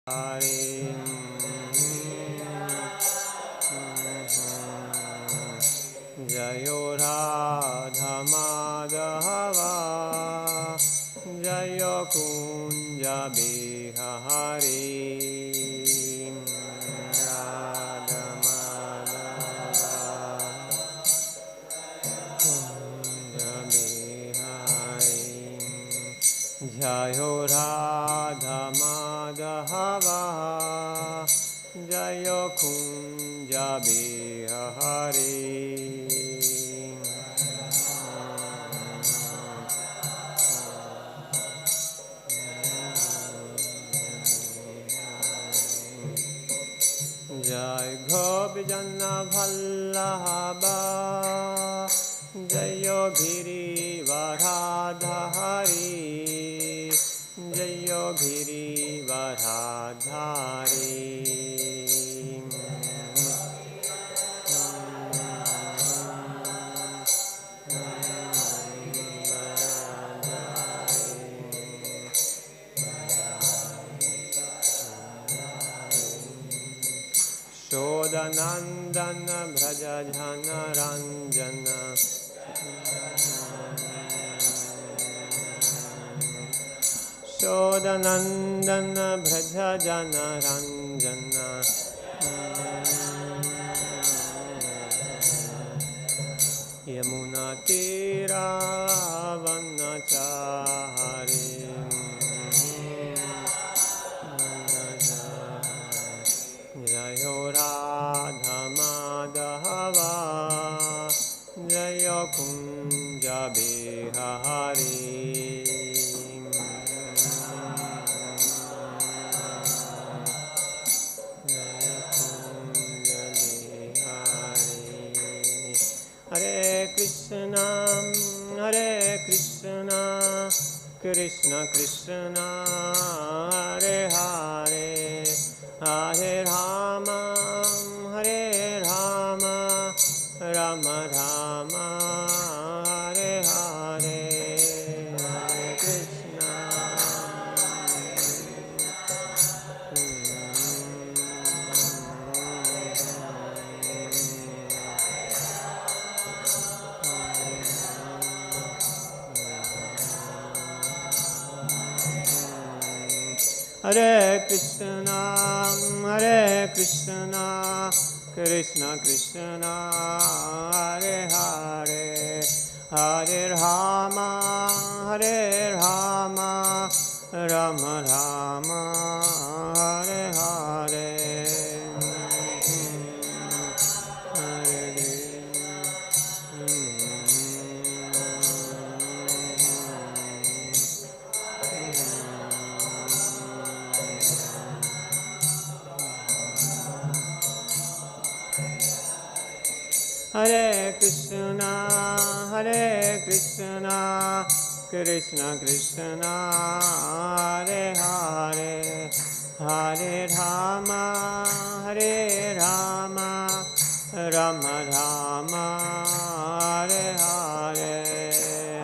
Hari Jayo Radha Madhava Jayo Kunja Bihari Radha Madhava Kunja Bihari Jayo Radha Madhava Jayo Kunja Bihari Jai Gopi Janna Vallabha Jayo Giri Varadhari Jayo Giri Varadhari Shodanandana Braja Jana Ranjana Shodanandana Braja Jana Ranjana Yamuna Tira Vanachari Jayo Radha Madhava Jayo Kunja Bihari Jayo Kunja Bihari Hare Krishna Krishna Krishna Hare Hare Hare Rama Rama Rama Hare Hare Hare Krishna Hare Krishna Krishna Krishna Hare Hare Hare Rama Rama Rama Hare Hare Hare Krishna Krishna Krishna Hare Hare Hare Rama Rama Rama Hare Hare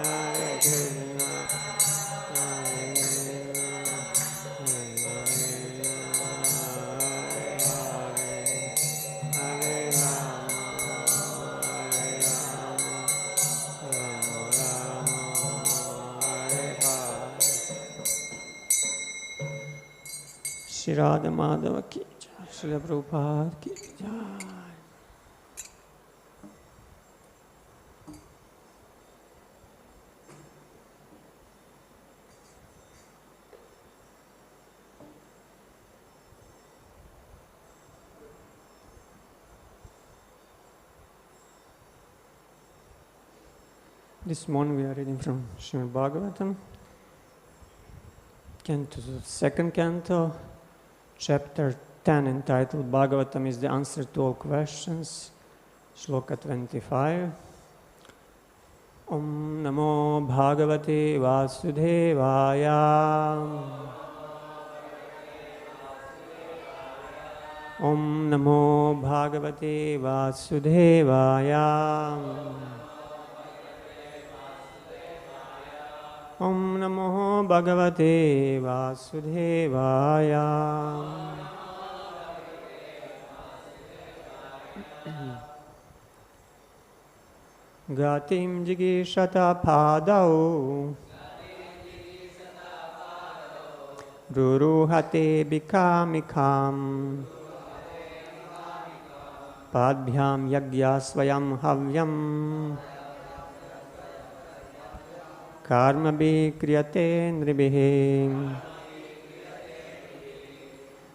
Hare Krishna Shri Radha Madhava ki jai, Shri Prabhupada ki jai. This morning we are reading from Srimad Bhagavatam, canto, second canto, chapter 10, entitled Bhagavatam is the answer to all questions, shloka 25. Om Namo Bhagavate Vasudevaya. Om Namo Bhagavate Vasudevaya. Om Namo Bhagavate Vasudevaya. Gatim jigishata padau Ruruhate bikamikam Padbhyam yagya swayam havyam Karma kriyate nribhim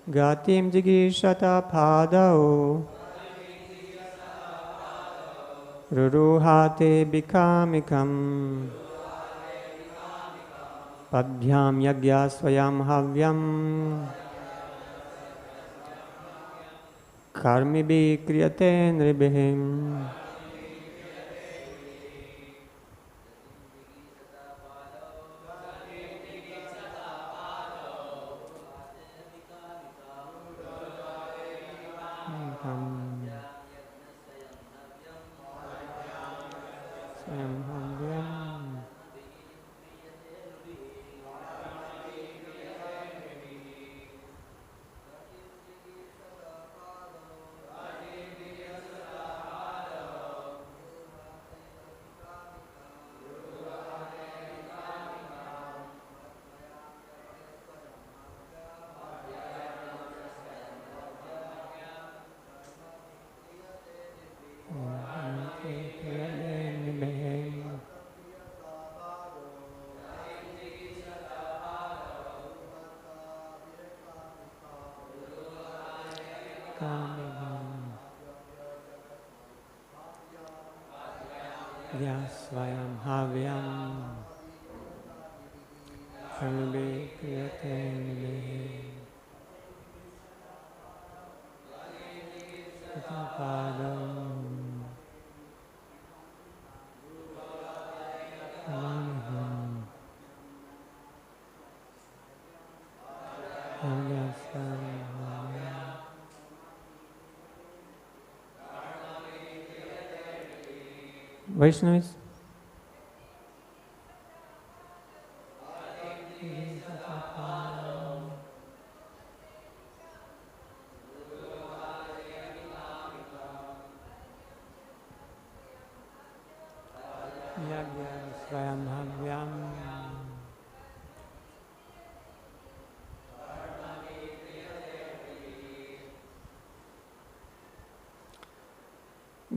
Gatim jigishata padau Ruruhate bikamikam Padbhyam yagya swayam havyam Karmi kriyate nribhim Svayam havyam Karmi kriyate nribhim Vaishnavis?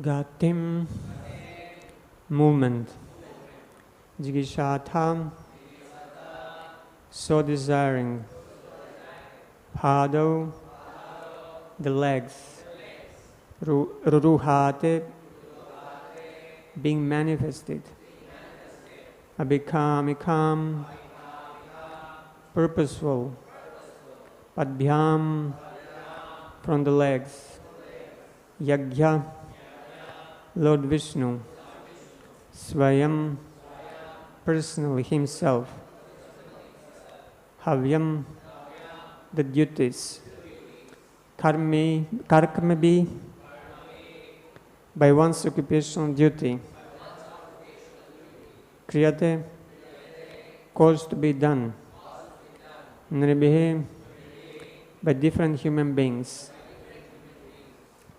Gatim, movement. Jigishatam, so desiring. Pado, the legs. Ruruhate, being manifested. Abhikamikam, purposeful. Padbhyam, from the legs. Yagya, Lord Vishnu. Swayam, personally, himself. Havyam, the duties. Karma, by one's occupational duty. Kriyate, cause to be done. Nribhi, by different human beings.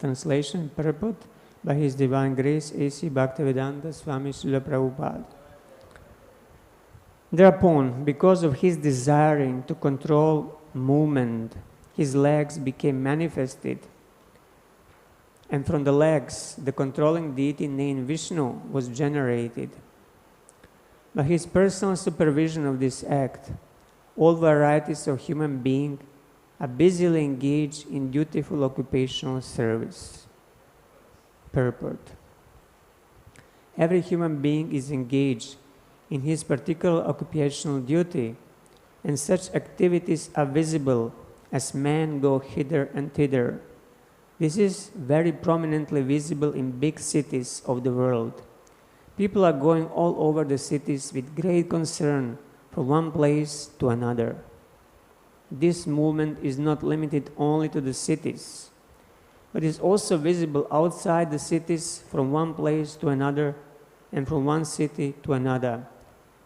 Translation, purport, by His Divine Grace, A.C. Bhaktivedanta Swami Srila Prabhupada. Thereupon, because of his desiring to control movement, his legs became manifested. And from the legs, the controlling deity named Vishnu was generated. By his personal supervision of this act, all varieties of human beings are busily engaged in dutiful occupational service. Purport. Every human being is engaged in his particular occupational duty, and such activities are visible as men go hither and thither. This is very prominently visible in big cities of the world. People are going all over the cities with great concern from one place to another. This movement is not limited only to the cities, but is also visible outside the cities from one place to another and from one city to another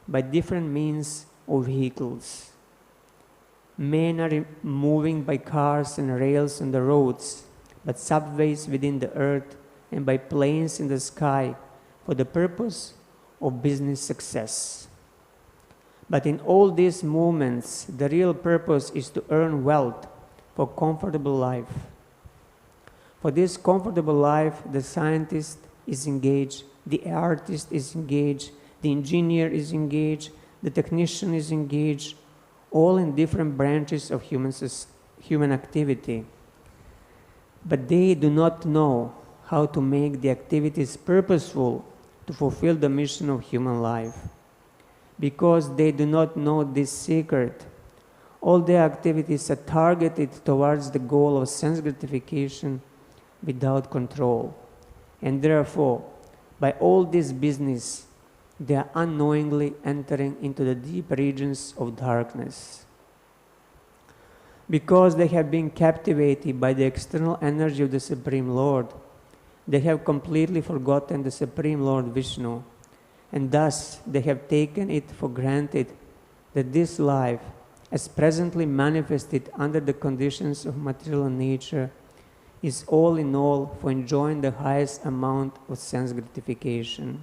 by different means of vehicles. Men are moving by cars and rails on the roads, but subways within the earth and by planes in the sky for the purpose of business success. But in all these movements, the real purpose is to earn wealth for comfortable life. For this comfortable life, the scientist is engaged, the artist is engaged, the engineer is engaged, the technician is engaged, all in different branches of human activity. But they do not know how to make the activities purposeful to fulfill the mission of human life. Because they do not know this secret, all their activities are targeted towards the goal of sense gratification without control. And therefore, by all this business, they are unknowingly entering into the deep regions of darkness. Because they have been captivated by the external energy of the Supreme Lord, they have completely forgotten the Supreme Lord Vishnu, and thus they have taken it for granted that this life, as presently manifested under the conditions of material nature, is all in all for enjoying the highest amount of sense gratification.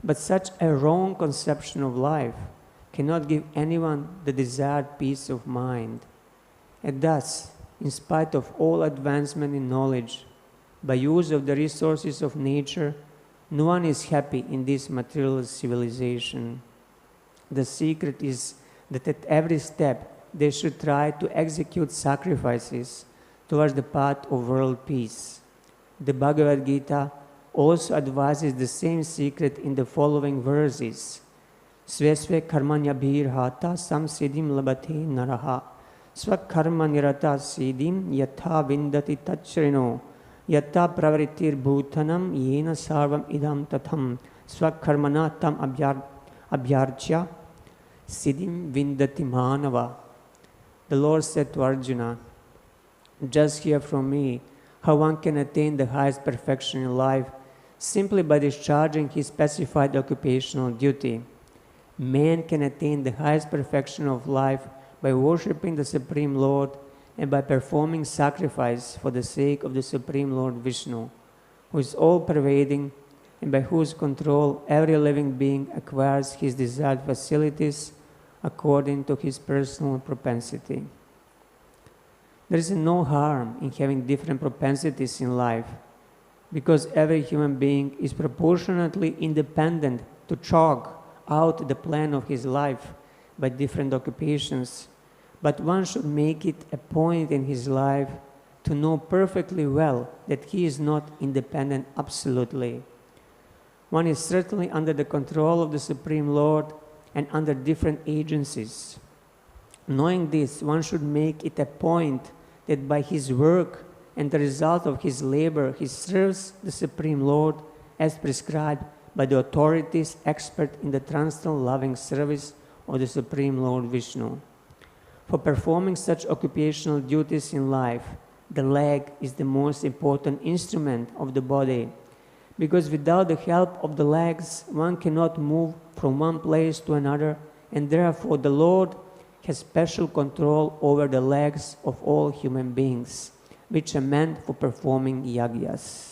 But such a wrong conception of life cannot give anyone the desired peace of mind. And thus, in spite of all advancement in knowledge, by use of the resources of nature, no one is happy in this material civilization. The secret is that at every step they should try to execute sacrifices towards the path of world peace. The Bhagavad Gita also advises the same secret in the following verses. Svesve karmanya bhirhata samsiddhim labate naraha swakarma nirata siddhim yatha vindati tachrino yatta pravritir bhutanam yena sarvam idam tatham swakarmana tam abhyarchya siddhim vindati manava. The Lord said to Arjuna, just hear from me how one can attain the highest perfection in life simply by discharging his specified occupational duty. Man can attain the highest perfection of life by worshipping the Supreme Lord and by performing sacrifice for the sake of the Supreme Lord Vishnu, who is all-pervading and by whose control every living being acquires his desired facilities according to his personal propensity. There is no harm in having different propensities in life, because every human being is proportionately independent to chalk out the plan of his life by different occupations. But one should make it a point in his life to know perfectly well that he is not independent absolutely. One is certainly under the control of the Supreme Lord and under different agencies. Knowing this, one should make it a point that by his work and the result of his labor, he serves the Supreme Lord as prescribed by the authorities expert in the transcendental loving service of the Supreme Lord Vishnu. For performing such occupational duties in life, the leg is the most important instrument of the body, because without the help of the legs, one cannot move from one place to another, and therefore the Lord has special control over the legs of all human beings, which are meant for performing yagyas.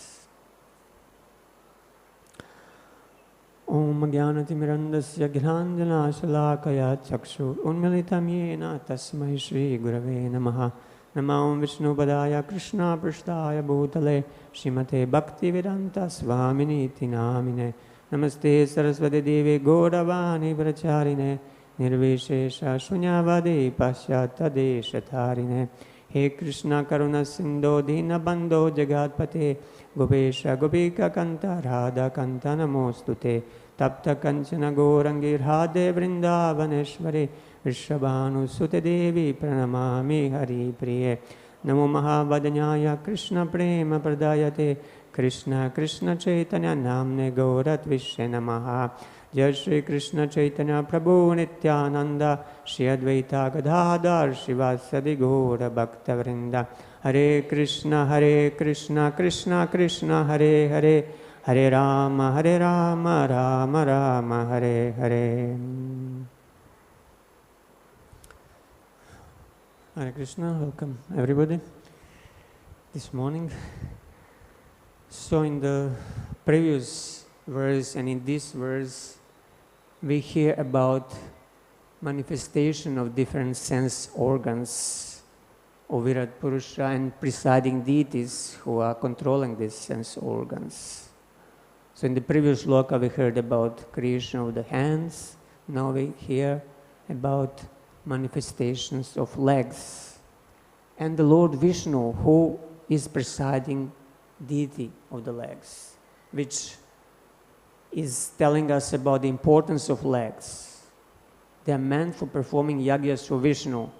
Om Jnanatimirandasya Gnanjana Shalakaya Chakshu Unmilitam Yena Tasmai Shri Gurave Namaha Namam Vishnu Padaya Krishna Prishtaya Bhutale Srimate Bhaktivedanta Swaminiti Namine Namaste Saraswati Devi Gauravani Pracharine Nirvishesha Shunyavadi Pashyata Deshatharine He Krishna Karuna Sindho Dina Bandho Jagatpate Gopesha Gopika Kanta Radha Kanta Namostute Tapta Kanchana Gorangi Radhe Vrindavaneshwari Vrishabhanu Sute Devi Pranamami Hari Priye Namo Mahavadanyaya Krishna Prema Pradayate Krishna Krishna Chaitanya Namne Gaurat Vishya Namaha Jai Shri Krishna Chaitanya Prabhu Nityananda Shri Advaita Gadadhar Shivasadi Gaura Bhakta Vrinda Hare Krishna Krishna Krishna Hare Hare Hare Rama Rama Rama Hare Hare. Hare Krishna, welcome everybody this morning. So in the previous verse, and in this verse we hear about manifestation of different sense organs of Virat Purusha and presiding deities who are controlling these sense organs. So in the previous sloka we heard about creation of the hands, now we hear about manifestations of legs. And the Lord Vishnu, who is presiding deity of the legs, which is telling us about the importance of legs. They are meant for performing yagyas for Vishnu,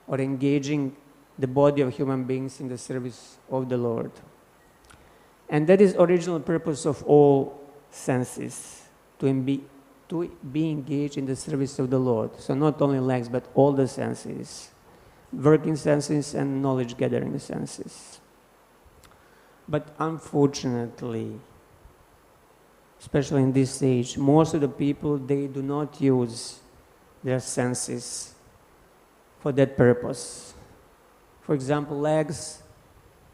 or engaging the body of human beings in the service of the Lord. And that is original purpose of all senses, to be engaged in the service of the Lord. So not only legs, but all the senses, working senses and knowledge gathering senses. But unfortunately, especially in this age, most of the people, they do not use their senses for that purpose. For example, legs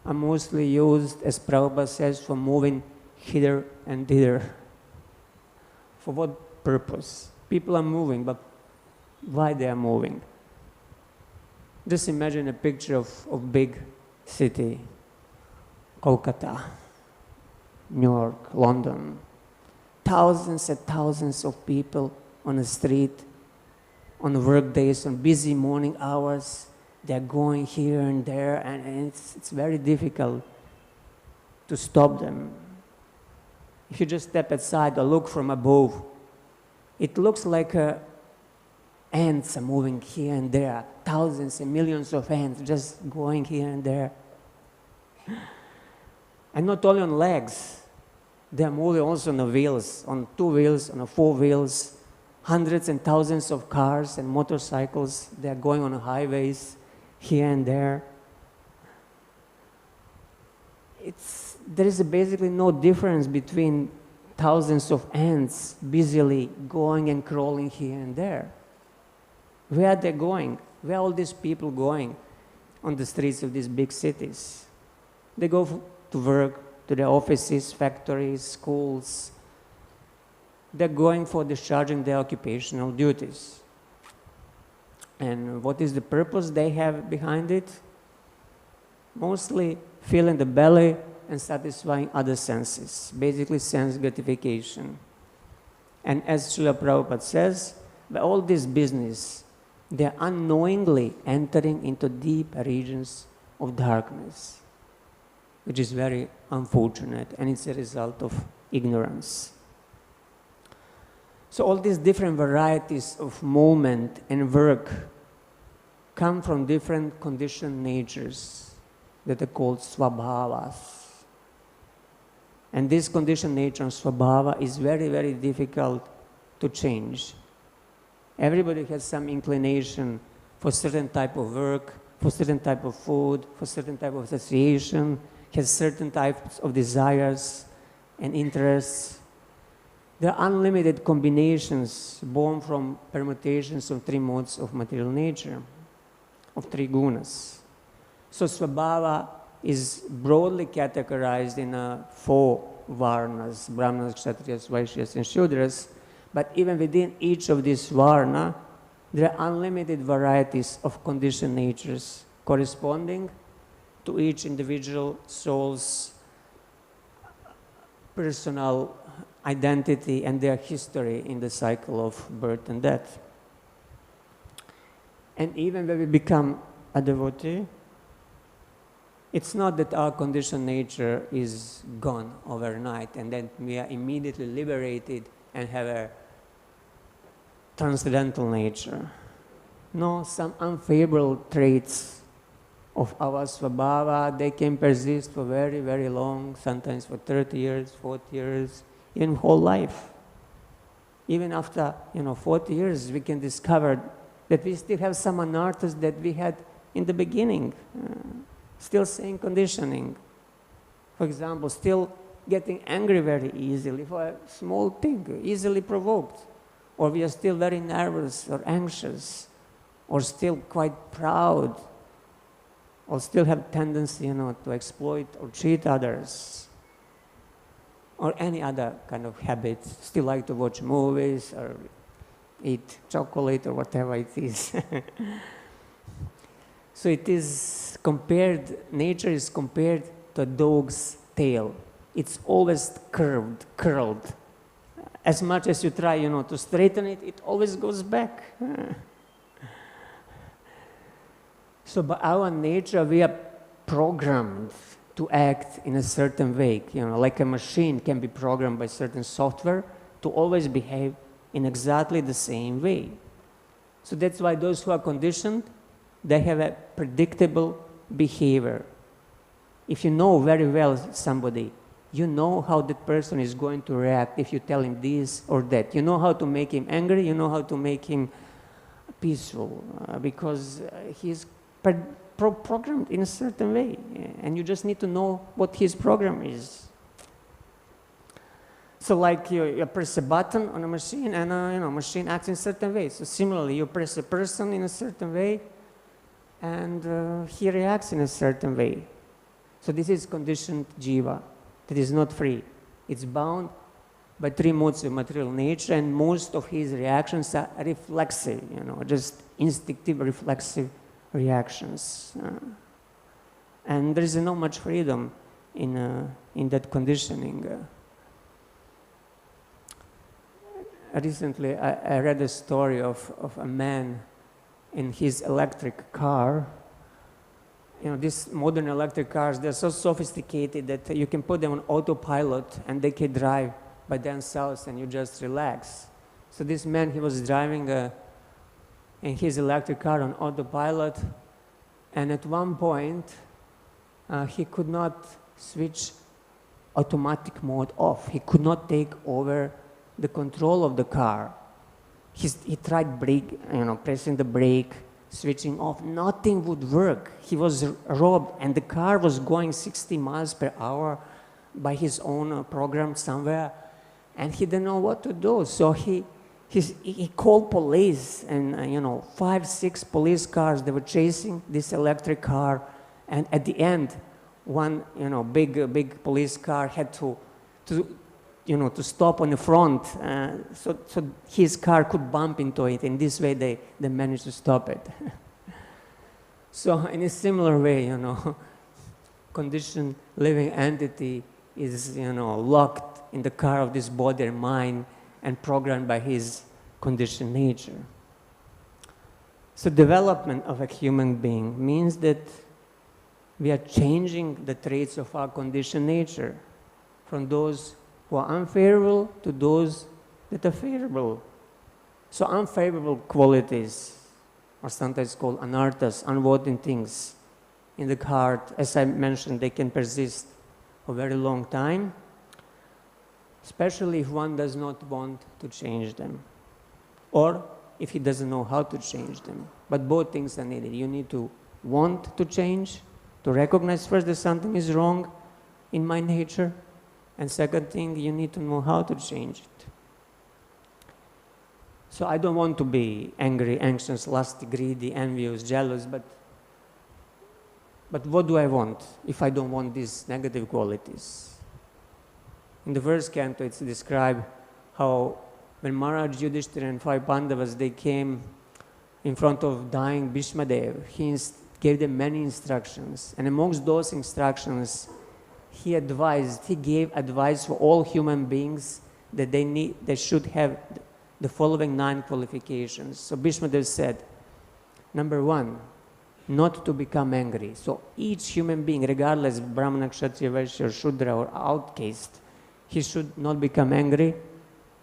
are mostly used, as Prabhupada says, for moving hither and thither. For what purpose? People are moving, but why they are moving? Just imagine a picture of big city, Kolkata, New York, London. Thousands and thousands of people on the street, on work days, on busy morning hours. They're going here and there, and it's very difficult to stop them. If you just step aside or look from above, it looks like ants are moving here and there, thousands and millions of ants just going here and there. And not only on legs, they are moving also on the wheels, on 2 wheels, on 4 wheels, hundreds and thousands of cars and motorcycles. They are going on the highways here and there. There is basically no difference between thousands of ants busily going and crawling here and there. Where are they going? Where are all these people going on the streets of these big cities? They go to work, to their offices, factories, schools. They're going for discharging their occupational duties. And what is the purpose they have behind it? Mostly filling the belly and satisfying other senses, basically sense gratification. And as Srila Prabhupada says, by all this business, they are unknowingly entering into deep regions of darkness, which is very unfortunate, and it's a result of ignorance. So all these different varieties of movement and work come from different conditioned natures that are called svabhavas. And this conditioned nature of svabhava is very, very difficult to change. Everybody has some inclination for certain type of work, for certain type of food, for certain type of association, has certain types of desires and interests. There are unlimited combinations born from permutations of 3 modes of material nature, of 3 gunas. So svabhava is broadly categorized in 4 varnas, brahmanas, kshatriyas, vaishyas, and shudras. But even within each of these varna, there are unlimited varieties of conditioned natures corresponding to each individual soul's personal identity and their history in the cycle of birth and death. And even when we become a devotee, it's not that our conditioned nature is gone overnight and then we are immediately liberated and have a transcendental nature. No, some unfavorable traits of our svabhava, they can persist for very, very long, sometimes for 30 years, 40 years, even whole life. Even after 40 years, we can discover that we still have some anarthas that we had in the beginning. Still same conditioning. For example, still getting angry very easily for a small thing, easily provoked. Or we are still very nervous or anxious, or still quite proud, or still have tendency, to exploit or cheat others. or any other kind of habits, still like to watch movies or eat chocolate or whatever it is. So it is compared, nature is compared to a dog's tail. It's always curled. As much as you try, to straighten it, it always goes back. So by our nature, we are programmed to act in a certain way. Like a machine can be programmed by certain software to always behave in exactly the same way. So that's why those who are conditioned, they have a predictable behavior. If you know very well somebody, you know how that person is going to react if you tell him this or that. You know how to make him angry, you know how to make him peaceful, because he's programmed in a certain way, and you just need to know what his program is. So like you press a button on a machine, and machine acts in a certain way. So similarly, you press a person in a certain way, and he reacts in a certain way. So this is conditioned jiva. That is not free. It's bound by three modes of material nature, and most of his reactions are reflexive, just instinctive, reflexive reactions. And there is not much freedom in that conditioning. Recently, I read a story of a man in his electric car. These modern electric cars, they're so sophisticated that you can put them on autopilot and they can drive by themselves and you just relax. So this man, he was driving in his electric car on autopilot, and at one point he could not switch automatic mode off. He could not take over the control of the car. He tried pressing the brake, switching off. Nothing would work. He was robbed, and the car was going 60 miles per hour by his own program somewhere, and he didn't know what to do. So he called police, and 5-6 police cars, they were chasing this electric car, and at the end, one big police car had to stop on the front, so his car could bump into it. In this way, they managed to stop it. So in a similar way, conditioned living entity is, locked in the car of this body and mind and programmed by his conditioned nature. So development of a human being means that we are changing the traits of our conditioned nature from those who are unfavorable to those that are favorable. So unfavorable qualities are sometimes called anarthas, unwanted things in the heart. As I mentioned, they can persist for a very long time, especially if one does not want to change them, or if he doesn't know how to change them. But both things are needed. You need to want to change, to recognize first that something is wrong in my nature, and second thing, you need to know how to change it. So I don't want to be angry, anxious, lusty, greedy, envious, jealous, but what do I want if I don't want these negative qualities? In the first canto, it's described how when Maharaj Yudhishthira and 5 Pandavas, they came in front of dying Bhishma Dev, he gave them many instructions, and amongst those instructions, he gave advice for all human beings that they should have the following 9 qualifications. So Bhishma Dev said, number 1, not to become angry. So each human being, regardless Brahmana, Kshatriya, Vaishya, or Shudra, or outcast, he should not become angry,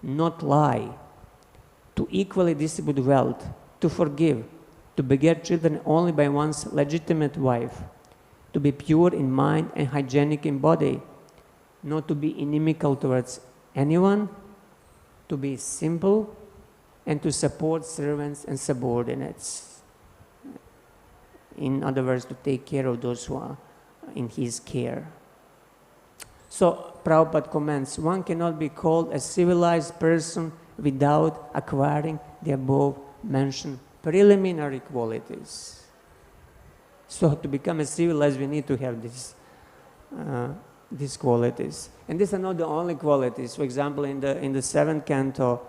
not lie, to equally distribute wealth, to forgive, to beget children only by one's legitimate wife, to be pure in mind and hygienic in body, not to be inimical towards anyone, to be simple, and to support servants and subordinates. In other words, to take care of those who are in his care. So Prabhupada comments, one cannot be called a civilized person without acquiring the above mentioned preliminary qualities. So to become a civilized, we need to have these these qualities. And these are not the only qualities. For example, in the seventh canto,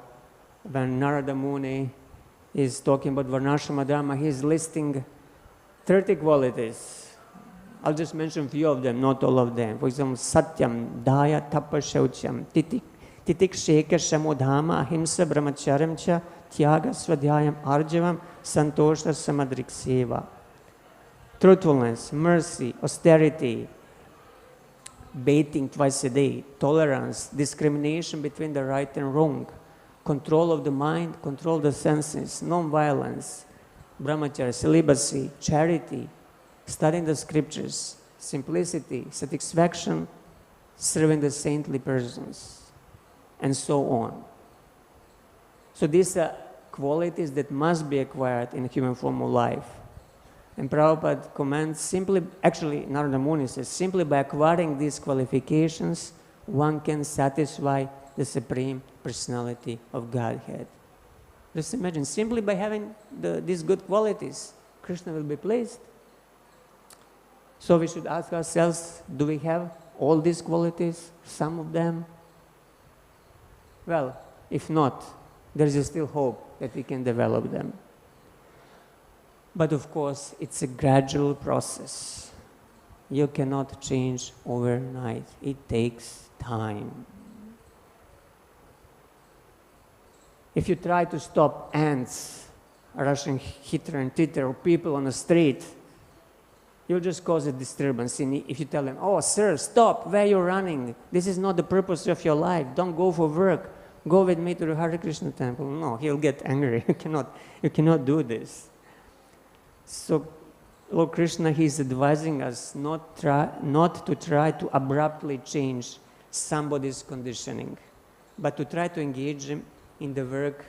when Narada Muni is talking about Varnashrama Dharma, he is listing 30 qualities. I'll just mention a few of them, not all of them. For example, Satyam, Daya, Tapa, Shaucham, Titik, Sheka, Shamodhama, Ahimsa, Brahmacharyam cha, Tyaga, Swadhyayam, Arjavam, Santosha, Samadrik Seva. Truthfulness, mercy, austerity, bathing twice a day, tolerance, discrimination between the right and wrong, control of the mind, control of the senses, non-violence, brahmacharya, celibacy, charity, studying the scriptures, simplicity, satisfaction, serving the saintly persons, and so on. So these are qualities that must be acquired in human form of life. And Prabhupada comments simply, actually Narada Muni says, simply by acquiring these qualifications, one can satisfy the Supreme Personality of Godhead. Just imagine, simply by having these good qualities, Krishna will be pleased. So we should ask ourselves, do we have all these qualities, some of them? Well, if not, there is still hope that we can develop them. But of course, it's a gradual process. You cannot change overnight. It takes time. If you try to stop ants rushing hither and thither, or people on the street, you'll just cause a disturbance. If you tell them, oh, sir, stop, where are you running? This is not the purpose of your life. Don't go for work. Go with me to the Hare Krishna temple. No, he'll get angry. You cannot do this. So, Lord Krishna, he is advising us not to try to abruptly change somebody's conditioning, but to try to engage him in the work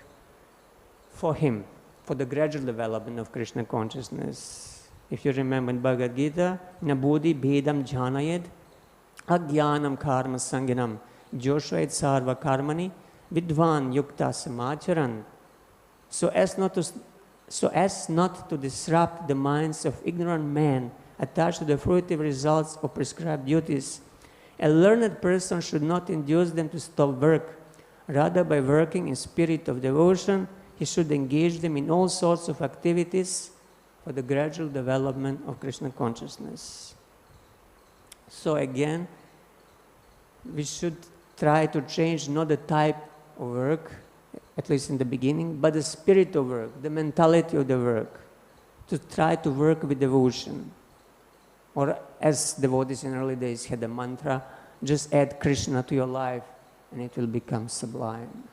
for him, for the gradual development of Krishna consciousness. If you remember in Bhagavad Gita, Nabudhi bhedam jhanayed agyanam karma sanginam joshayed sarva karmani vidvan yukta samacharan. So as not to disrupt the minds of ignorant men attached to the fruitive results of prescribed duties, a learned person should not induce them to stop work. Rather, by working in spirit of devotion, he should engage them in all sorts of activities for the gradual development of Krishna consciousness. So again, we should try to change not the type of work, at least in the beginning, but the spirit of work, the mentality of the work, to try to work with devotion. Or as devotees in early days had a mantra, just add Krishna to your life and it will become sublime.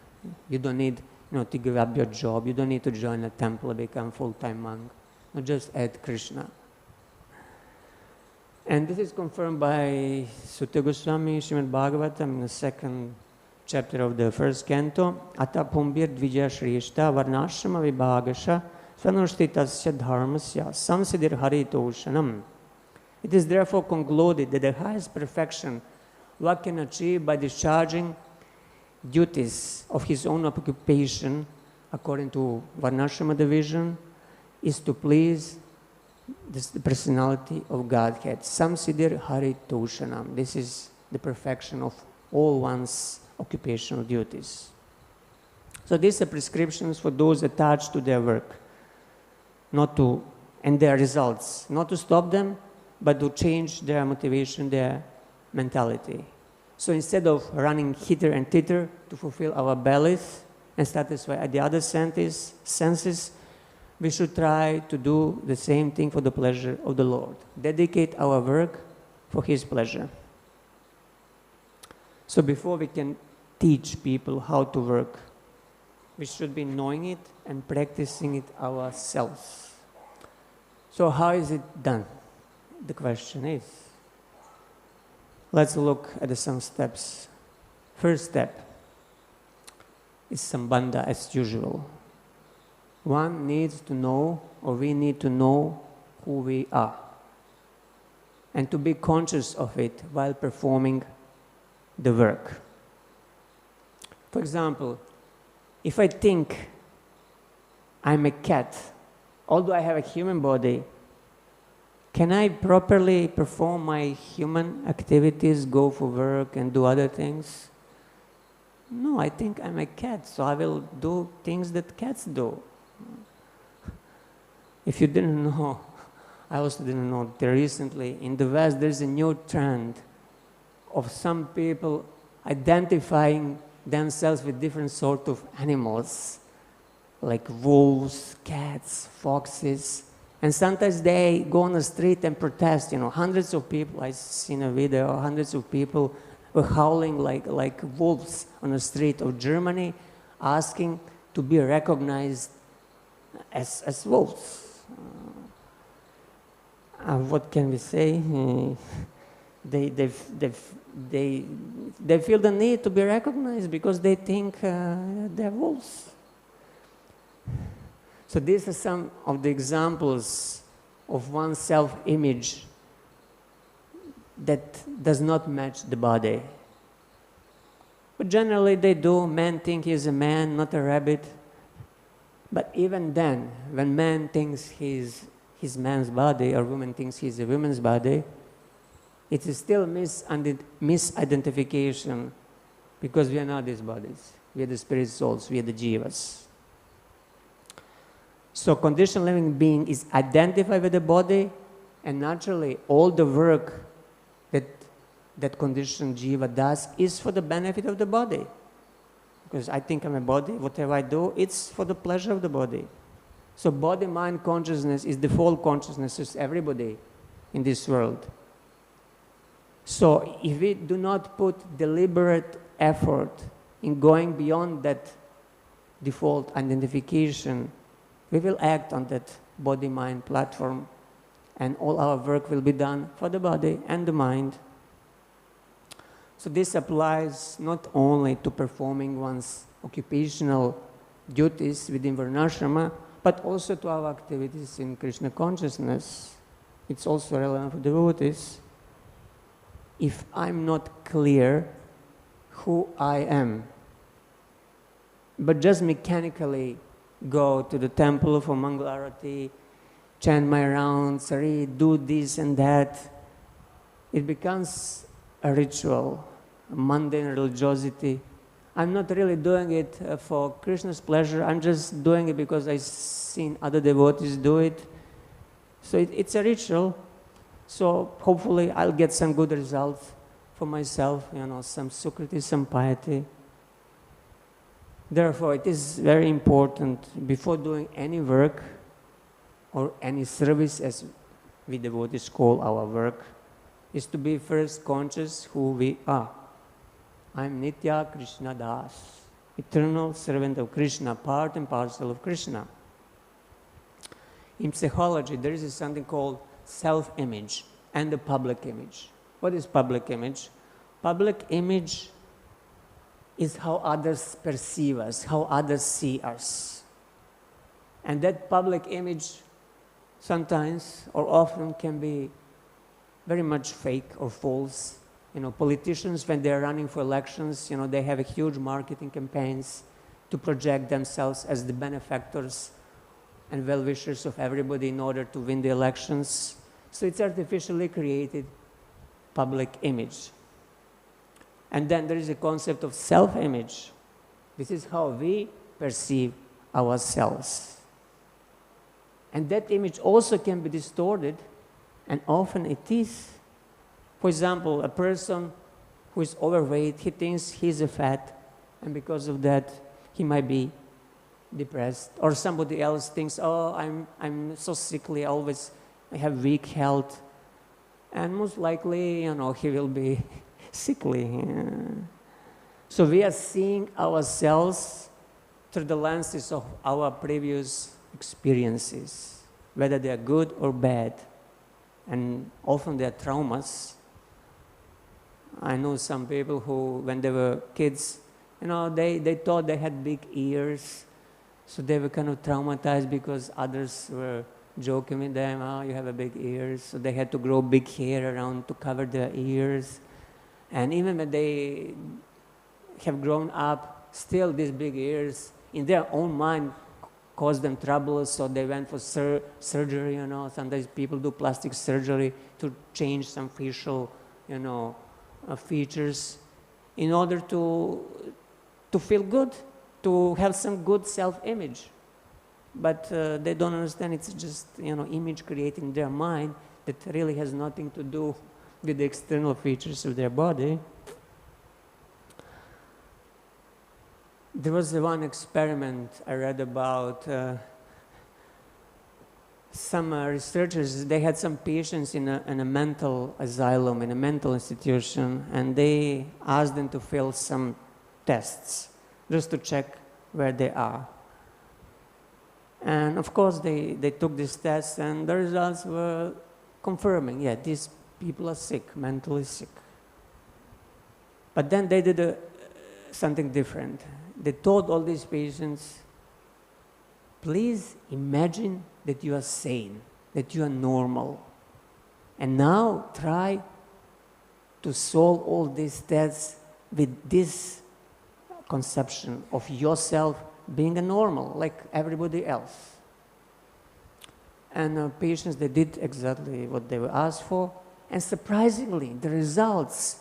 You don't need to give up your job, you don't need to join a temple and become full-time monk. No, just add Krishna. And this is confirmed by Sutta Goswami, Srimad Bhagavatam, in the second chapter of the first canto. Ata pumbir dvija shrishta varnashrama vibhagasha svanushthitasya dharmasya samsidir haritoshanam. It is therefore concluded that the highest perfection one can achieve by discharging duties of his own occupation according to Varnashrama division is to please the personality of Godhead. Samsidir haritoshanam. This is the perfection of all one's occupational duties. So these are prescriptions for those attached to their work, and their results, not to stop them, but to change their motivation, their mentality. So instead of running hither and thither to fulfill our bellies and satisfy the other senses, we should try to do the same thing for the pleasure of the Lord. Dedicate our work for His pleasure. So before we can teach people how to work, we should be knowing it and practicing it ourselves. So how is it done? The question is. Let's look at some steps. First step is sambandha as usual. One needs to know, or we need to know who we are, and to be conscious of it while performing the work. For example, if I think I'm a cat, although I have a human body, can I properly perform my human activities, go for work and do other things? No, I think I'm a cat, so I will do things that cats do. If you didn't know, I also didn't know that recently in the West there's a new trend of some people identifying themselves with different sort of animals, like wolves, cats, foxes. And sometimes they go on the street and protest, hundreds of people, I've seen a video, hundreds of people were howling like wolves on the street of Germany, asking to be recognized as wolves. What can we say? They feel the need to be recognized because they think they're wolves. So these are some of the examples of one's self-image that does not match the body. But generally they do. Men think he's a man, not a rabbit. But even then, when man thinks he's man's body or woman thinks he's a woman's body, it is still misidentification because we are not these bodies. We are the spirit souls, we are the jivas. So conditioned living being is identified with the body, and naturally all the work that conditioned jiva does is for the benefit of the body. Because I think I'm a body, whatever I do, it's for the pleasure of the body. So body-mind consciousness is default consciousness of everybody in this world. So if we do not put deliberate effort in going beyond that default identification, we will act on that body-mind platform, and all our work will be done for the body and the mind. So this applies not only to performing one's occupational duties within Varnashrama, but also to our activities in Krishna consciousness. It's also relevant for devotees. If I'm not clear who I am, but just mechanically go to the temple for Mangalarati, chant my rounds, do this and that, it becomes a ritual, a mundane religiosity. I'm not really doing it for Krishna's pleasure, I'm just doing it because I've seen other devotees do it. So it's a ritual. So hopefully I'll get some good results for myself, some sukriti, some piety. Therefore, it is very important before doing any work or any service, as we devotees call our work, is to be first conscious who we are. I'm Nitya Krishna Das, eternal servant of Krishna, part and parcel of Krishna. In psychology, there is something called self-image and the public image. What is public image? Public image is how others perceive us, how others see us. And that public image sometimes or often can be very much fake or false. Politicians, when they're running for elections, they have a huge marketing campaigns to project themselves as the benefactors and well-wishers of everybody in order to win the elections. So it's artificially created public image. And then there is a concept of self-image. This is how we perceive ourselves. And that image also can be distorted, and often it is. For example, a person who is overweight, he thinks he's a fat, and because of that, he might be depressed. Or somebody else thinks, oh, I'm so sickly, I have weak health. And most likely, he will be sickly. So we are seeing ourselves through the lenses of our previous experiences, whether they are good or bad. And often they are traumas. I know some people who, when they were kids, they thought they had big ears, so they were kind of traumatized because others were joking with them, oh, you have a big ears, so they had to grow big hair around to cover their ears. And even when they have grown up, still these big ears, in their own mind, caused them trouble, so they went for surgery, you know. Sometimes people do plastic surgery to change some facial, you know, features in order to feel good, to have some good self-image. But they don't understand it's just, you know, image created in their mind that really has nothing to do with the external features of their body. There was one experiment I read about. Some researchers, they had some patients in a mental asylum, in a mental institution, and they asked them to fill some tests just to check where they are. And of course, they took these tests, and the results were confirming, yeah, these people are sick, mentally sick. But then they did something different. They told all these patients, please imagine that you are sane, that you are normal. And now try to solve all these tests with this conception of yourself being a normal, like everybody else. And patients, they did exactly what they were asked for. And surprisingly, the results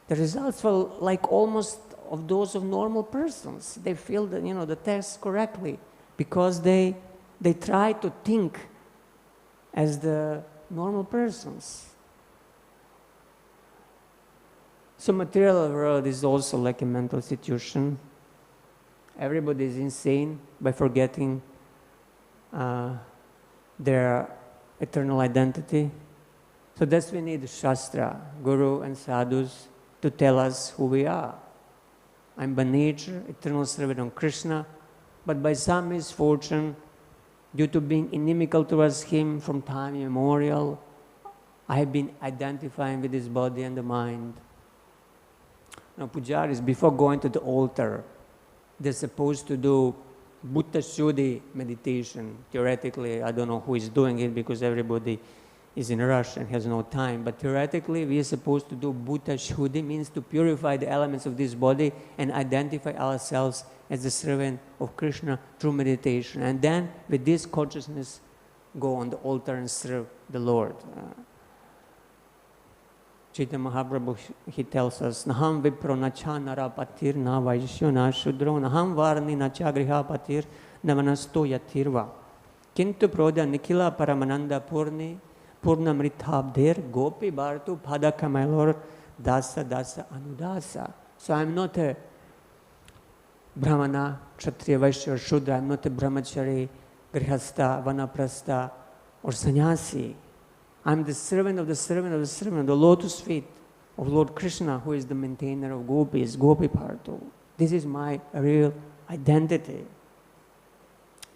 were like almost of those of normal persons. They filled the, you know, the test correctly because they try to think as the normal persons. So material world is also like a mental institution. Everybody is insane by forgetting their eternal identity. So that's we need Shastra, Guru and Sadhus to tell us who we are. I'm by nature eternal servant of Krishna, but by some misfortune, due to being inimical towards him from time immemorial, I have been identifying with his body and the mind. Now, pujaris, before going to the altar, they're supposed to do Bhutta Shuddhi meditation. Theoretically, I don't know who is doing it because everybody is in a rush and has no time. But theoretically, we are supposed to do Bhutta Shuddhi, means to purify the elements of this body and identify ourselves as the servant of Krishna through meditation. And then, with this consciousness, go on the altar and serve the Lord. Chaitanya Mahaprabhu, he tells us, Naham vipro nacha nara patir na vaishyo na shudro naham varni nacha griha patir navanasto yatirva kintu prodya nikila paramananda purni purna mrithabdher gopi bhartu padakamalor dasa dasa anudasa. So I'm not a Brahmana, Kshatriya, Vaishya or Shudra. I'm not a Brahmachari, Grihastha, Vanaprastha or Sannyasi. I'm the servant of the servant of the servant, the lotus feet of Lord Krishna, who is the maintainer of gopis, Gopi Bhartu. This is my real identity.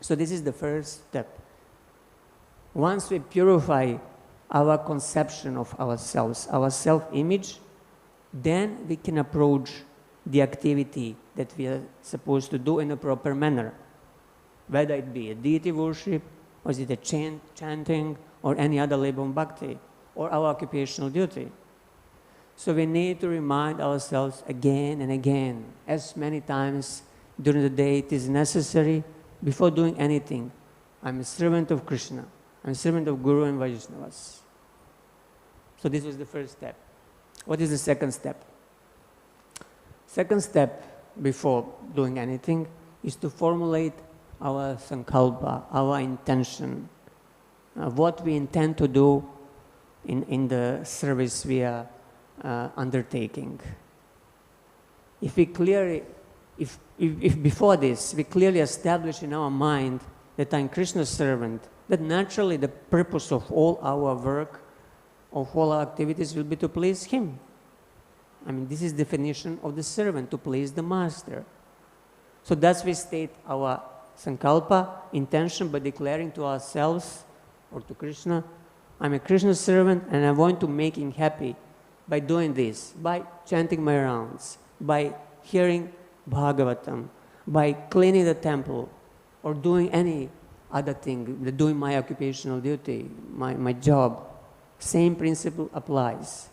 So this is the first step. Once we purify our conception of ourselves, our self-image, then we can approach the activity that we are supposed to do in a proper manner. Whether it be a deity worship, or is it a chanting, or any other labor of bhakti, or our occupational duty. So we need to remind ourselves again and again, as many times during the day it is necessary, before doing anything. I'm a servant of Krishna. I'm a servant of Guru and Vaishnavas. So this was the first step. What is the second step? Second step before doing anything is to formulate our sankalpa, our intention, what we intend to do in the service we are undertaking. If before this we clearly establish in our mind that I'm Krishna's servant, that naturally the purpose of all our work, of all our activities will be to please him. I mean, this is definition of the servant, to please the master. So thus we state our sankalpa, intention, by declaring to ourselves or to Krishna, I'm a Krishna servant and I want to make him happy by doing this, by chanting my rounds, by hearing Bhagavatam, by cleaning the temple, or doing any other thing, doing my occupational duty, my job. Same principle applies.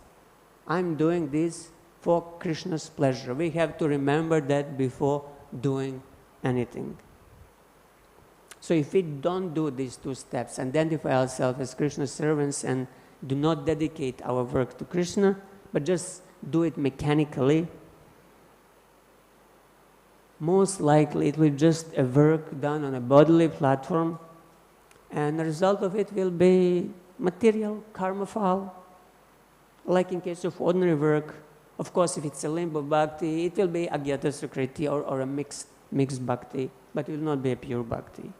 I'm doing this for Krishna's pleasure. We have to remember that before doing anything. So if we don't do these two steps, identify ourselves as Krishna's servants and do not dedicate our work to Krishna, but just do it mechanically, most likely it will just a work done on a bodily platform, and the result of it will be material, karma file. Like in case of ordinary work, of course, if it's a limbo bhakti, it will be agyata sukriti or a mixed bhakti, but it will not be a pure bhakti.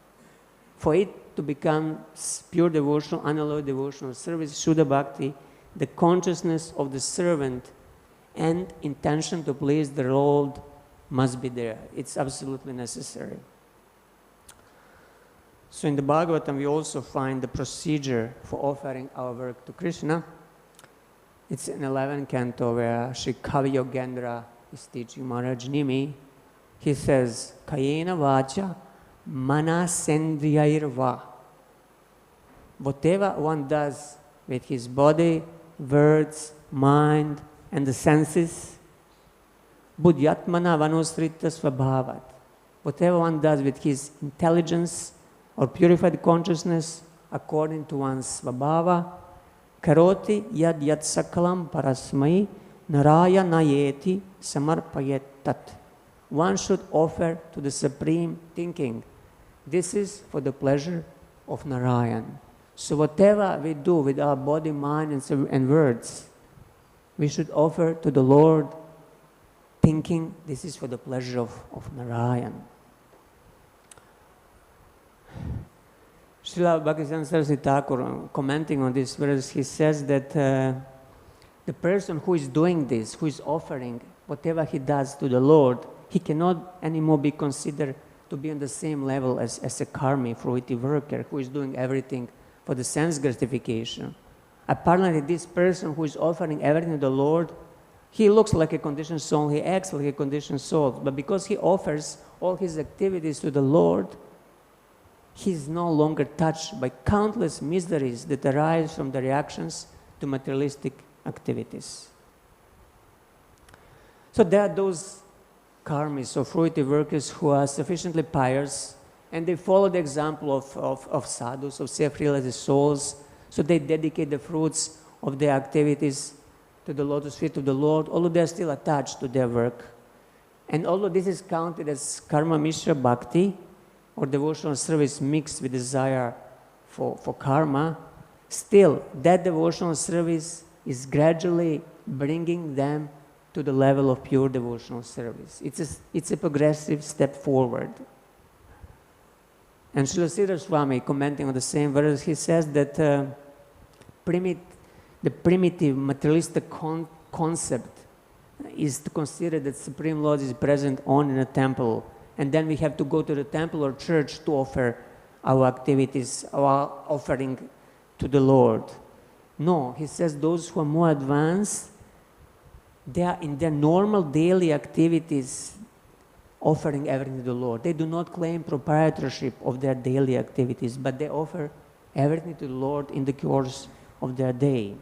For it to become pure devotional, unalloyed devotional service, Shuddha Bhakti, the consciousness of the servant and intention to please the Lord must be there. It's absolutely necessary. So in the Bhagavatam, we also find the procedure for offering our work to Krishna. It's in 11th canto where Sri Kavi Yogendra is teaching Maharaj Nimi. He says, Kayena vacha manasendriyairva. Whatever one does with his body, words, mind, and the senses, buddhyatmana vanusrita svabhavat. Whatever one does with his intelligence or purified consciousness according to one's svabhava, karoti yad sakalam parasmai naraya nayeti samarpayet tat. One should offer to the Supreme thinking, this is for the pleasure of Narayan. So whatever we do with our body, mind, and words, we should offer to the Lord thinking this is for the pleasure of Narayan. Srila Bhaktisiddhanta Saraswati Thakur, commenting on this verse, he says that the person who is doing this, who is offering whatever he does to the Lord, he cannot anymore be considered to be on the same level as a karmi, fruitive worker, who is doing everything for the sense gratification. Apparently, this person who is offering everything to the Lord, he looks like a conditioned soul, he acts like a conditioned soul, but because he offers all his activities to the Lord, he is no longer touched by countless miseries that arise from the reactions to materialistic activities. So there are those karmis or fruitive workers who are sufficiently pious and they follow the example of sadhus, of self-realized souls, so they dedicate the fruits of their activities to the lotus feet of the Lord, although they are still attached to their work. And although this is counted as karma mishra bhakti, or devotional service mixed with desire for karma, still that devotional service is gradually bringing them to the level of pure devotional service. It's a progressive step forward. And Srila Sridhar Swami, commenting on the same verse, he says that the primitive materialistic concept is to consider that Supreme Lord is present only in a temple, and then we have to go to the temple or church to offer our activities, our offering to the Lord. No, he says those who are more advanced, they are in their normal daily activities offering everything to the Lord. They do not claim proprietorship of their daily activities, but they offer everything to the Lord in the course of their day.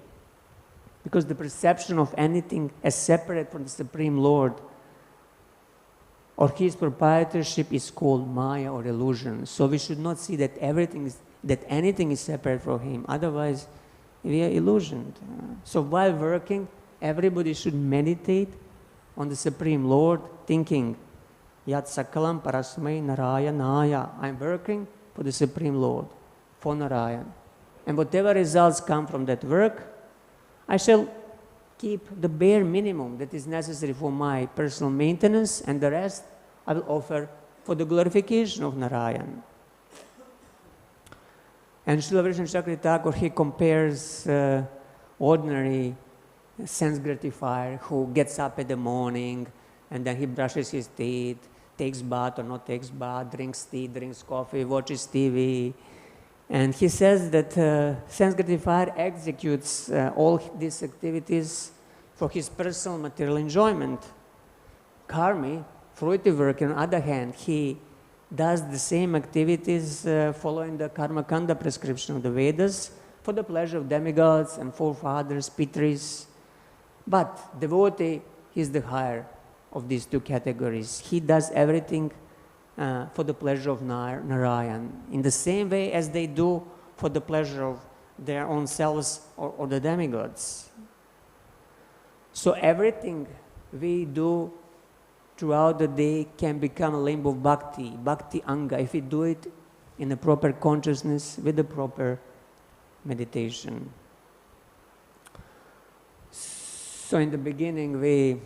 Because the perception of anything as separate from the Supreme Lord or his proprietorship is called maya or illusion. So we should not see that anything is separate from him. Otherwise, we are illusioned. So while working, everybody should meditate on the Supreme Lord, thinking, Yat Sakalam Parasmai Narayanaya. I'm working for the Supreme Lord, for Narayan. And whatever results come from that work, I shall keep the bare minimum that is necessary for my personal maintenance, and the rest I will offer for the glorification of Narayan. And Srila Vishnu Chakri Thakur, he compares ordinary sense gratifier who gets up in the morning and then he brushes his teeth, takes bath or not takes bath, drinks tea, drinks coffee, watches TV. And he says that sense gratifier executes all these activities for his personal material enjoyment. Karmi, fruitive work, on the other hand, he does the same activities following the karma kanda prescription of the Vedas for the pleasure of demigods and forefathers, pitris. But devotee, he is the higher of these two categories. He does everything for the pleasure of Narayan, in the same way as they do for the pleasure of their own selves or the demigods. So everything we do throughout the day can become a limb of bhakti, bhakti anga, if we do it in a proper consciousness with the proper meditation. So in the beginning we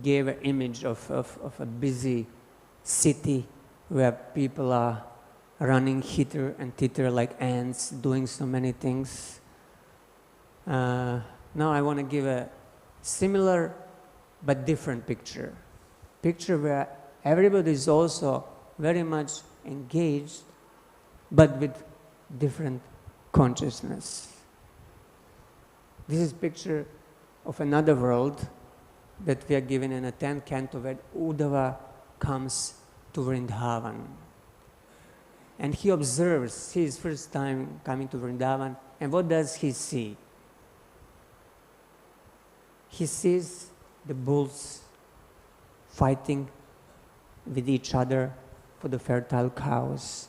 gave an image of a busy city where people are running hither and thither like ants, doing so many things. Now I want to give a similar but different picture. Picture where everybody is also very much engaged, but with different consciousness. This is picture of another world that we are given in a 10th canto where Uddhava comes to Vrindavan. And he observes his first time coming to Vrindavan, and what does he see? He sees the bulls fighting with each other for the fertile cows.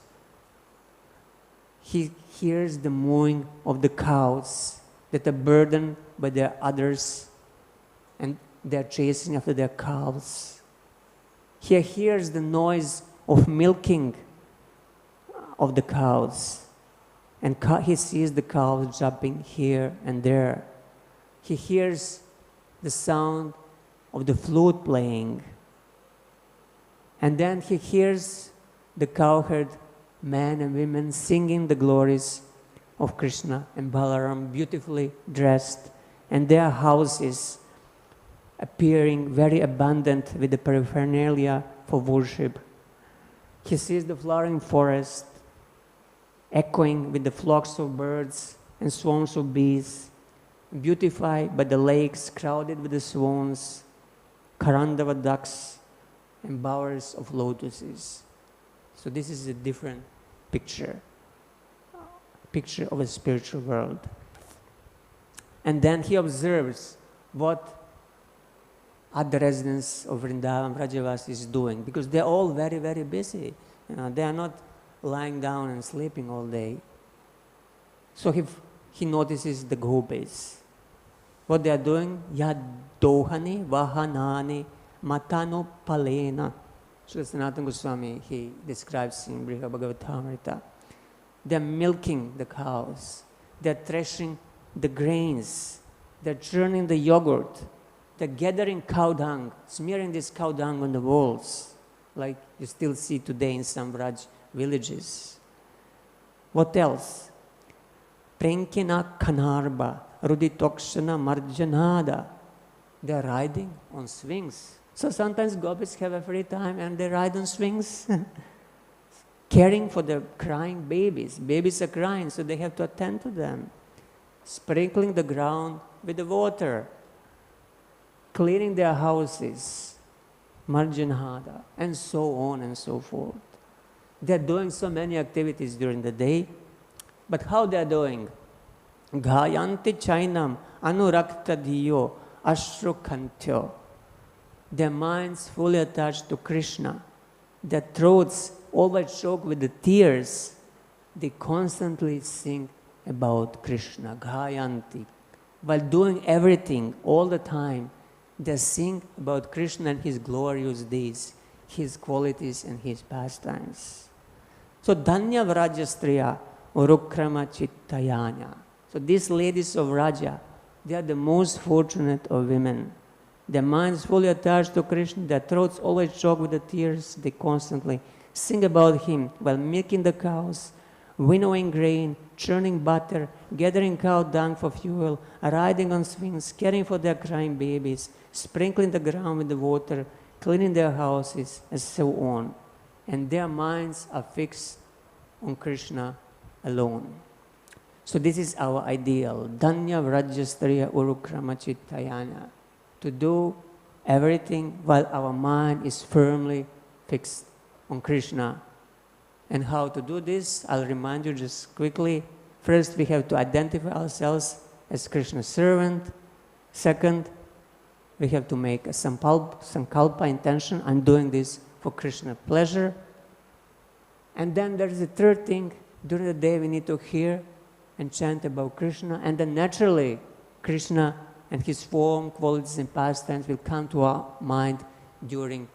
He hears the mooing of the cows that are burdened by their others and they're chasing after their calves. He hears the noise of milking of the cows, and he sees the cows jumping here and there. He hears the sound of the flute playing, and then he hears the cowherd men and women singing the glories of Krishna and Balaram, beautifully dressed, and their houses appearing very abundant with the paraphernalia for worship. He sees the flowering forest echoing with the flocks of birds and swarms of bees, beautified by the lakes crowded with the swans, Karandava ducks, and bowers of lotuses. So this is a different picture of a spiritual world. And then he observes what other residents of Vrindavan, Vrajavasi is doing, because they're all very, very busy. They are not lying down and sleeping all day. So he notices the gopis. What they are doing? Yadohani vahanani matano palena. Srila Sanatana Goswami, he describes in Bhagavatam. They're milking the cows. They're threshing the grains. They're churning the yogurt. They're gathering cow dung, smearing this cow dung on the walls, like you still see today in some Vraj villages. What else? Prenkina kanarba, ruditokshana marjanada. They're riding on swings. So sometimes gopis have a free time and they ride on swings, caring for the crying babies. Babies are crying, so they have to attend to them. Sprinkling the ground with the water, cleaning their houses, marjanhada, and so on and so forth. They're doing so many activities during the day, but how they're doing? Gayanti chainam anurakta diyo ashrukantyo. Their minds fully attached to Krishna, their throats always choked with the tears. They constantly sing about Krishna, Gayanti. While doing everything all the time, they sing about Krishna and his glorious deeds, his qualities and his pastimes. So Dhanya Vrajastriya Urukrama Chittayanya. So these ladies of Raja, they are the most fortunate of women. Their minds fully attached to Krishna, their throats always choked with the tears. They constantly sing about him while milking the cows, winnowing grain, churning butter, gathering cow dung for fuel, riding on swings, caring for their crying babies, sprinkling the ground with the water, cleaning their houses, and so on. And their minds are fixed on Krishna alone. So this is our ideal, Dhanya Vrajastriya Urukrama Chittayana, to do everything while our mind is firmly fixed on Krishna. And how to do this, I'll remind you just quickly. First, we have to identify ourselves as Krishna's servant. Second, we have to make a sankalpa intention. I'm doing this for Krishna's pleasure. And then there is a third thing. During the day we need to hear and chant about Krishna, and then naturally Krishna and his form, qualities and pastimes will come to our mind during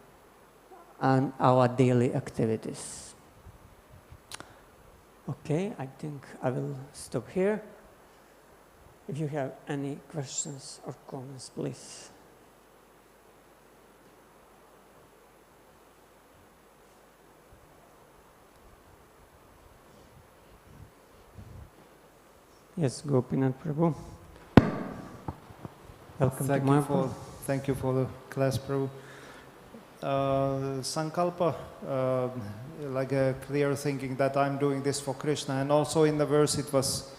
our daily activities. Okay, I think I will stop here. If you have any questions or comments, please. Yes, Gopinath Prabhu. Welcome to Mayapur. Thank you for the class, Prabhu. Sankalpa, like a clear thinking that I'm doing this for Krishna, and also in the verse it was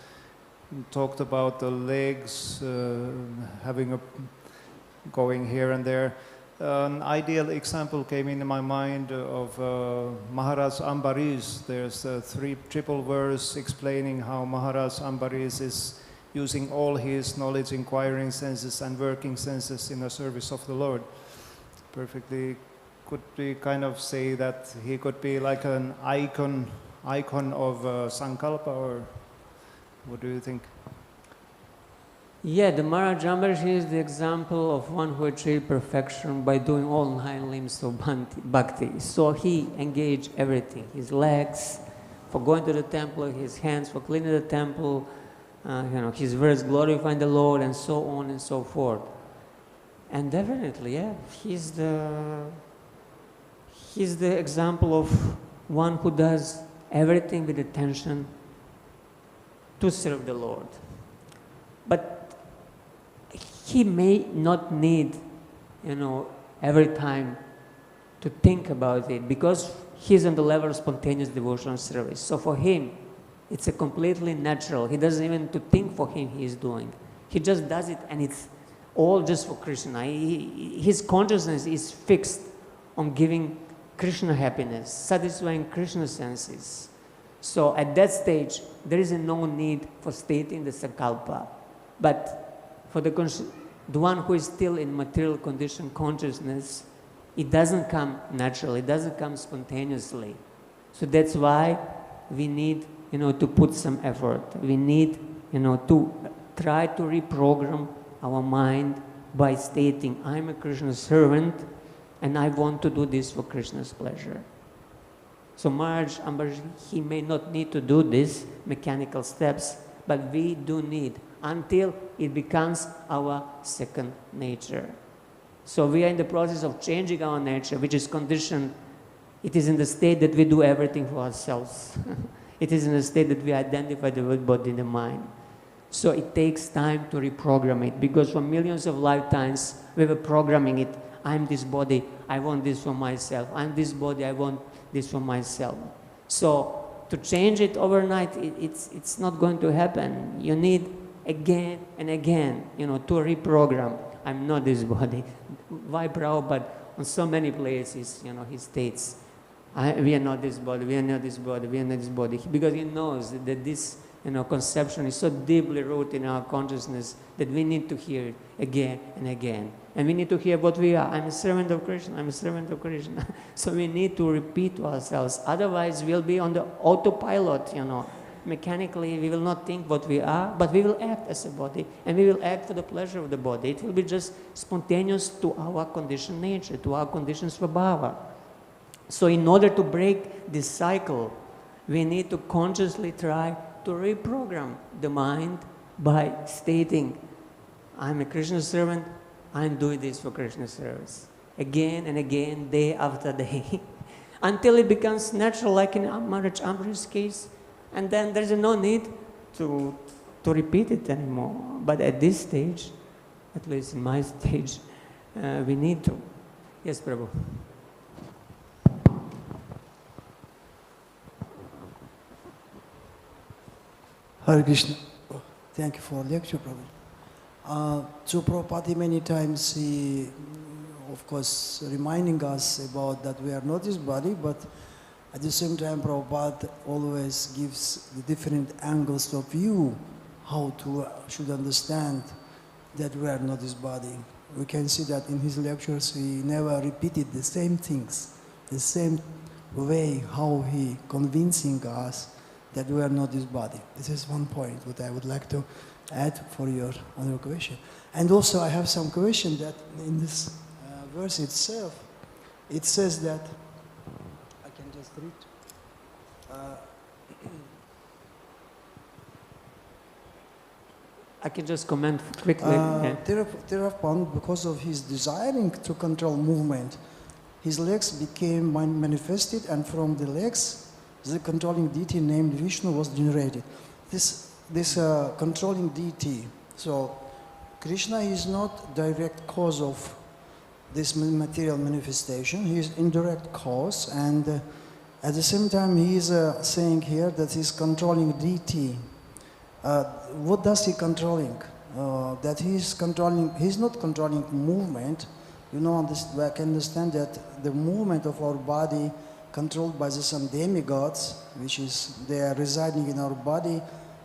talked about the legs going here and there. An ideal example came into my mind of Maharaj Ambarish. There's a triple verse explaining how Maharaj Ambarish is using all his knowledge, inquiring senses and working senses in the service of the Lord. Perfectly could we kind of say that he could be like an icon of Sankalpa, or what do you think? Yeah, the Maharaj Ambarish is the example of one who achieved perfection by doing all 9 limbs of bhakti. So he engaged everything, his legs for going to the temple, his hands for cleaning the temple, his words glorifying the Lord, and so on and so forth. And definitely, yeah, he's the example of one who does everything with attention to serve the Lord. But he may not need, every time to think about it, because he's on the level of spontaneous devotional service. So for him, it's a completely natural. He doesn't even to think for him he is doing. He just does it, and it's all just for Krishna. His consciousness is fixed on giving Krishna happiness, satisfying Krishna senses. So at that stage, there is no need for stating the sankalpa. But for the one who is still in material condition consciousness, it doesn't come naturally, it doesn't come spontaneously. So that's why we need, to put some effort. We need, to try to reprogram our mind by stating, I'm a Krishna servant and I want to do this for Krishna's pleasure. So Maharaj Ambarish, he may not need to do these mechanical steps, but we do need, until it becomes our second nature. So we are in the process of changing our nature, which is conditioned. It is in the state that we do everything for ourselves. It is in the state that we identify the world, body, and the mind. So it takes time to reprogram it, because for millions of lifetimes we were programming it. I'm this body, I want this for myself. I'm this body, I want this for myself. So to change it overnight, it's not going to happen. You need again and again, to reprogram. I'm not this body. Why Prabhupada, on so many places, he states, we are not this body, we are not this body, we are not this body. Because he knows that this conception is so deeply rooted in our consciousness that we need to hear it again and again. And we need to hear what we are. I'm a servant of Krishna, I'm a servant of Krishna. So we need to repeat to ourselves. Otherwise, we'll be on the autopilot, Mechanically, we will not think what we are, but we will act as a body, and we will act for the pleasure of the body. It will be just spontaneous to our conditioned nature, to our conditioned svabhava. So in order to break this cycle, we need to consciously try to reprogram the mind by stating, I'm a Krishna servant, I'm doing this for Krishna service. Again and again, day after day, until it becomes natural, like in Maharaj Ambarish's case. And then there's no need to repeat it anymore. But at this stage, at least in my stage, we need to. Yes, Prabhu. Hare Krishna. Thank you for lecture, Prabhu. So Prabhupada many times, he, of course, reminding us about that we are not this body, but at the same time, Prabhupada always gives the different angles of view, how to should understand that we are not this body. We can see that in his lectures, he never repeated the same things, the same way how he convincing us that we are not this body. This is one point what I would like to add for your other question. And also I have some question that in this verse itself, it says that, I can just read. I can just comment quickly. Thereupon, because of his desiring to control movement, his legs became manifested, and from the legs, the controlling deity named Vishnu was generated. This controlling deity, so Krishna is not direct cause of this material manifestation. He is indirect cause, and at the same time, he is saying here that he's controlling deity. What does he controlling? That he's controlling. He's not controlling movement. You know, I can understand that the movement of our body controlled by some demigods, which is they are residing in our body,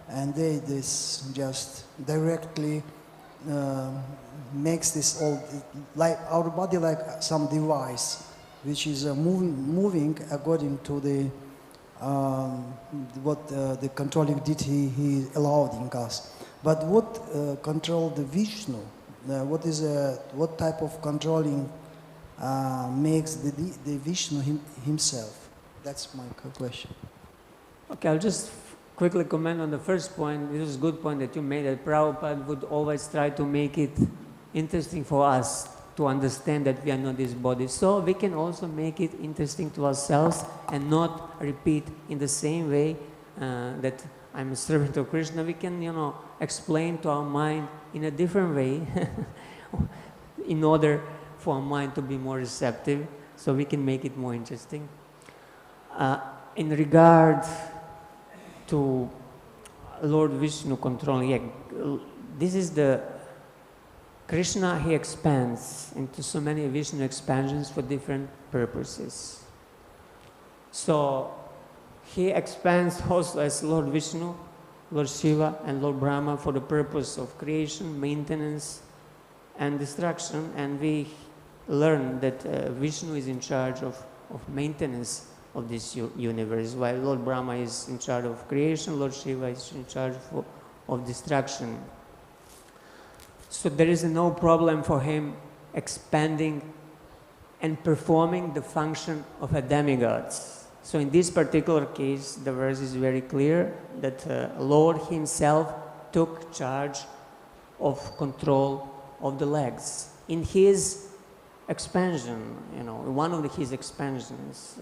and they this just directly makes this all like our body like some device, which is moving according to the what the controlling deity he allowed in us. But what control the Vishnu? What type of controlling makes the Vishnu himself? That's my question. Okay, I'll just quickly comment on the first point. This is a good point that you made, that Prabhupada would always try to make it interesting for us to understand that we are not this body. So we can also make it interesting to ourselves and not repeat in the same way that I'm a servant of Krishna. We can, explain to our mind in a different way in order for our mind to be more receptive, so we can make it more interesting. In regard to Lord Vishnu controlling, this is the Krishna, he expands into so many Vishnu expansions for different purposes. So he expands also as Lord Vishnu, Lord Shiva and Lord Brahma for the purpose of creation, maintenance and destruction, and we learn that Vishnu is in charge of maintenance of this universe, while Lord Brahma is in charge of creation, Lord Shiva is in charge of destruction. So there is no problem for him expanding and performing the function of a demigod. So in this particular case, the verse is very clear that Lord himself took charge of control of the legs. In his expansion, one of his expansions,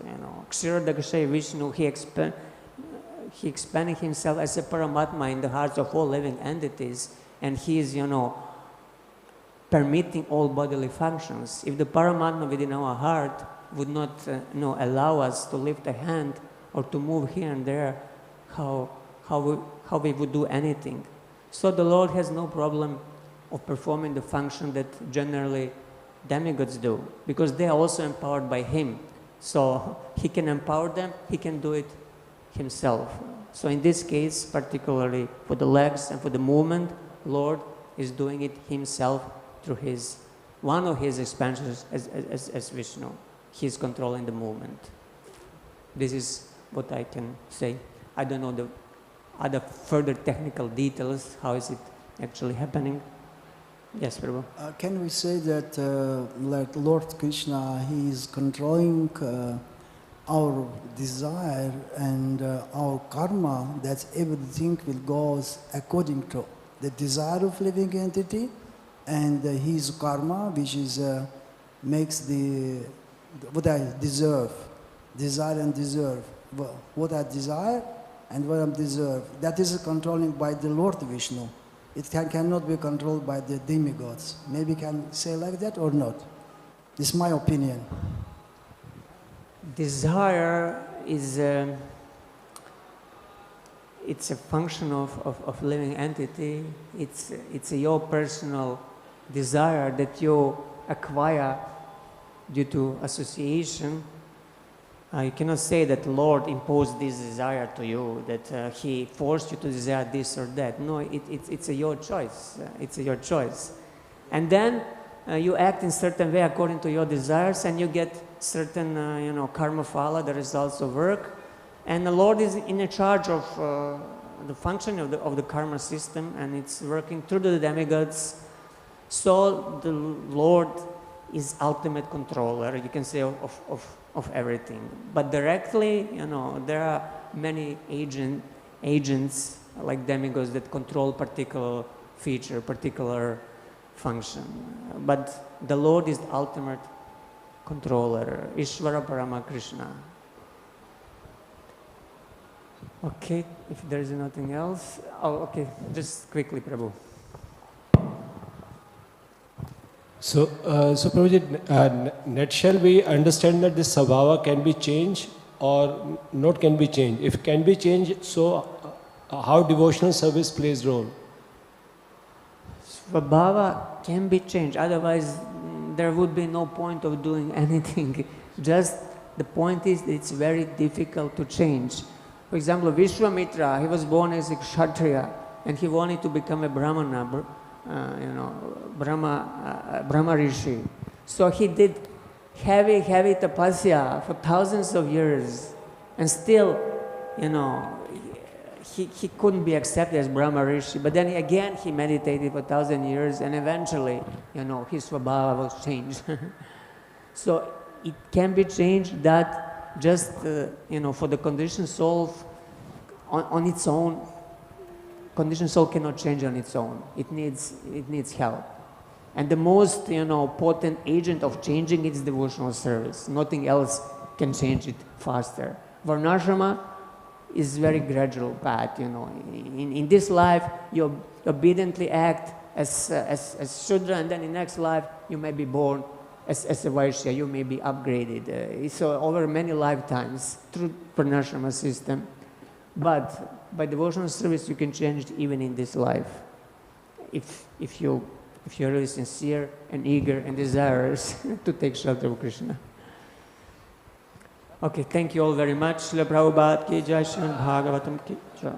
Kshirodakashay Vishnu, he expanded himself as a Paramatma in the hearts of all living entities, and he is, permitting all bodily functions. If the Paramatma within our heart would not allow us to lift a hand or to move here and there, how we would do anything. So the Lord has no problem of performing the function that generally demigods do, because they are also empowered by him. So he can empower them, he can do it himself. So in this case, particularly for the legs and for the movement, Lord is doing it himself through one of his expansions as Vishnu. He is controlling the movement. This is what I can say. I don't know the other further technical details. How is it actually happening? Yes, Prabhu. Can we say that like Lord Krishna, he is controlling our desire and our karma, that everything will go according to the desire of living entity, and his karma, which is makes what I deserve, desire and deserve, what I desire and what I deserve. That is controlling by the Lord Vishnu. It cannot be controlled by the demigods. Maybe can say like that or not. This is my opinion. Desire is it's a function of living entity. It's your personal desire that you acquire due to association. You cannot say that Lord imposed this desire to you, that he forced you to desire this or that. No, it's your choice. It's your choice. And then you act in certain way according to your desires, and you get certain, karma phala, the results of work. And the Lord is in charge of the function of the karma system, and it's working through the demigods. So the Lord is ultimate controller, you can say, of everything. But directly, there are many agents like demigods that control particular feature, particular function. But the Lord is the ultimate controller, Ishvara Parama Krishna. Okay, if there is nothing else. Oh, okay, just quickly, Prabhu. So Prabhuji, nutshell, we understand that this sabhava can be changed or not can be changed. If can be changed, so how devotional service plays role? Svabhava can be changed, otherwise there would be no point of doing anything. Just the point is it's very difficult to change. For example, Vishwamitra, he was born as a Kshatriya and he wanted to become a Brahmana, Brahma Rishi. So he did heavy tapasya for thousands of years, and still, he couldn't be accepted as Brahma Rishi. But then again, he meditated for 1,000 years, and eventually, his svabhava was changed. So it can be changed, that just, for the conditioned soul on its own. Conditioned soul cannot change on its own. It needs help. And the most, potent agent of changing is devotional service. Nothing else can change it faster. Varnashrama is very gradual path, In this life, you obediently act as Shudra, and then in next life, you may be born as a Vaishya, you may be upgraded. So over many lifetimes through Varnashrama system. But by devotional service, you can change it even in this life. If you're really sincere and eager and desirous to take shelter of Krishna. Okay, thank you all very much. Srila Prabhupada ki jai, Srimad Bhagavatam ki jai.